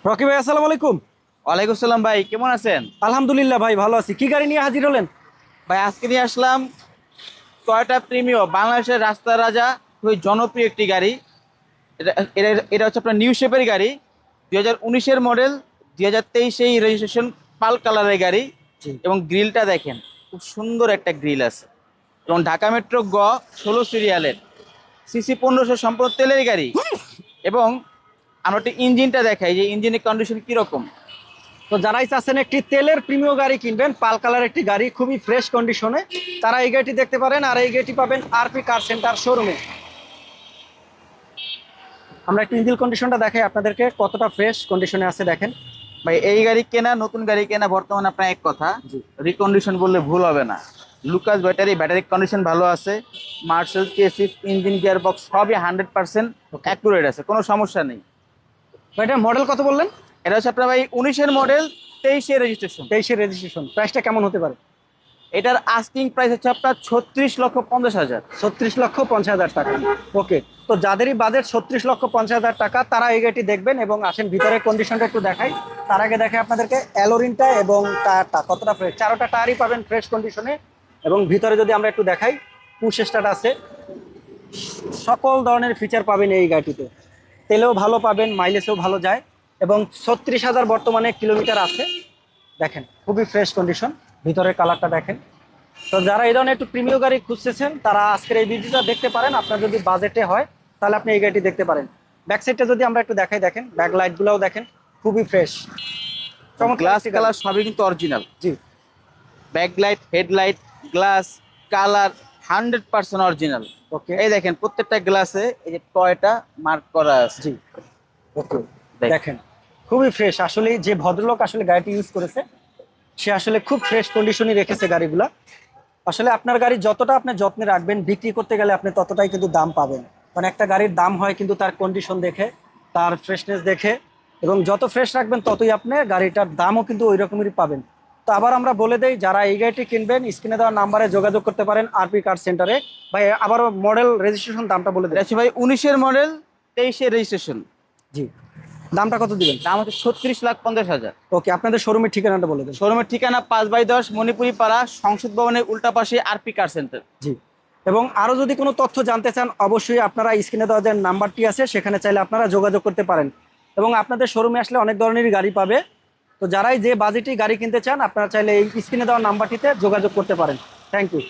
Rocky ভাই, আসসালামু আলাইকুম। ওয়ালাইকুম আসসালাম ভাই, কেমন আছেন? আলহামদুলিল্লাহ ভাই, ভালো আছি। কি গাড়ি নিয়ে হাজির হলেন? ভাই আজকে নিয়ে আসলাম টয়োটা প্রিমিও, বাংলাদেশের রাস্তার রাজা, খুবই জনপ্রিয় একটি গাড়ি। এটা এটা এটা হচ্ছে আপনার নিউ শেপের গাড়ি, 2019-এর মডেল, 2023-এই রেজিস্ট্রেশন, পাল কালারের গাড়ি। জি। এবং গ্রিলটা দেখেন, খুব সুন্দর একটা গ্রিল আছে। এবং ঢাকা মেট্রো 16 সিরিয়ালের, সিসি 1500, সম্পূর্ণ তেলের গাড়ি। এবং আমরা একটু ইঞ্জিনটা দেখাই যে ইঞ্জিনের কন্ডিশন কীরকম। তো যারাই চাচ্ছেন একটি তেলের প্রিমিয় গাড়ি কিনবেন, পাল কালার একটি গাড়ি, খুবই ফ্রেশ কন্ডিশনে, তারা এই গাড়িটি দেখতে পারেন। আর এই গাড়িটি পাবেন আরপি কার সেন্টার শোরুমে। আমরা একটু ইঞ্জিন কন্ডিশনটা দেখাই আপনাদেরকে, কতটা ফ্রেশ কন্ডিশনে আছে দেখেন। ভাই এই গাড়ি কেনা, নতুন গাড়ি কেনা বর্তমানে আপনার এক কথা, জি। রিকন্ডিশন বললে ভুল হবে না। লুকাস ব্যাটারি কন্ডিশন ভালো আছে। মার্সেল কেসিস, ইঞ্জিন, গিয়ার বক্স সবই 100% অ্যাকুরেট আছে, কোনো সমস্যা নেই। এটার মডেল কত বললেন? এটা হচ্ছে আপনার ভাই 19-এর মডেল, 23-এর রেজিস্ট্রেশন। 23-এর রেজিস্ট্রেশন। প্রাইসটা কেমন হতে পারে? এটার আস্কিং প্রাইস হচ্ছে আপনার 36,50,000। 36,50,000 টাকা। ওকে। তো যাদেরই বাজেট 36,50,000 টাকা, তারা এই গাড়িটি দেখবেন। এবং আসেন ভিতরের কন্ডিশনটা একটু দেখাই। তার আগে দেখে আপনাদেরকে অ্যালোরিনটা এবং টায়ারটা কতটা ফ্রেশ। চারোটা টায়ারই পাবেন ফ্রেশ কন্ডিশনে। এবং ভিতরে যদি আমরা একটু দেখাই, পুশ স্টার্ট আছে, সকল ধরনের ফিচার পাবেন এই গাড়িটিতে। তেলেও ভালো পাবেন, মাইলেজও ভালো যায়। এবং 36,000 বর্তমানে কিলোমিটার আছে। দেখেন খুবই ফ্রেশ কন্ডিশন। ভিতরের কালারটা দেখেন। তো যারা এই ধরনের একটু প্রিমিয় গাড়ি খুঁজতেছেন, তারা আজকের এই ভিডিওটা দেখতে পারেন। আপনার যদি বাজেটে হয়, তাহলে আপনি এই গাড়িটি দেখতে পারেন। ব্যাক সাইডটা যদি আমরা একটু দেখাই, দেখেন ব্যাক লাইটগুলোও দেখেন, খুবই ফ্রেশ। গ্লাস কালার সবই কিন্তু অরিজিনাল। জি। Backlight, headlight, glass, colour 100% original. Okay. এই দেখেন প্রত্যেকটা গ্লাসে এই যে টয়টা মার্ক করা আছে। জি। ওকে। দেখেন খুবই ফ্রেশ। আসলে যে ভদ্রলোক আসলে গাড়িটি ইউজ করেছে, সে আসলে খুব ফ্রেশ কন্ডিশনই রেখেছে গাড়িগুলা। আসলে আপনার গাড়ি যতটা আপনি যত্নে রাখবেন, বিক্রি করতে গেলে আপনি ততটাই কিন্তু দাম পাবেন। কারণ একটা গাড়ির দাম হয় কিন্তু তার কন্ডিশন দেখে, তার ফ্রেশনেস দেখে। এবং যত ফ্রেশ রাখবেন, ততই আপনি গাড়িটার দামও কিন্তু ওই রকমেরই পাবেন। তো আবার আমরা বলে দেই, যারা এই গাড়িটি কিনবেন, স্ক্রিনে দেওয়া নাম্বারে যোগাযোগ করতে পারেন আরপি কার সেন্টারে। ভাই আবারও মডেল রেজিস্ট্রেশন দামটা বলে এটা দেন। হচ্ছে ভাই 19-এর মডেল, 23-এর রেজিস্ট্রেশন। জি। দামটা কত দিবেন? দাম হচ্ছে 36,50,000। ওকে, আপনাদের শোরুমের ঠিকানাটা বলে দেন। শোরুমের ঠিকানা 5/10 মণিপুরি পাড়া, সংসদ ভবনের উল্টা পাশে আরপি কার সেন্টার। জি। এবং আরও যদি কোনো তথ্য জানতে চান, অবশ্যই আপনারা স্ক্রিনে দেওয়া যে নাম্বারটি আছে, সেখানে চাইলে আপনারা যোগাযোগ করতে পারেন। এবং আপনাদের শোরুমে আসলে অনেক ধরনেরই গাড়ি পাবে। তো যারাই যে বাজেটে গাড়ি কিনতে চান, আপনারা চাইলে এই স্ক্রিনে দেওয়া নাম্বারটিতে যোগাযোগ করতে পারেন। Thank you.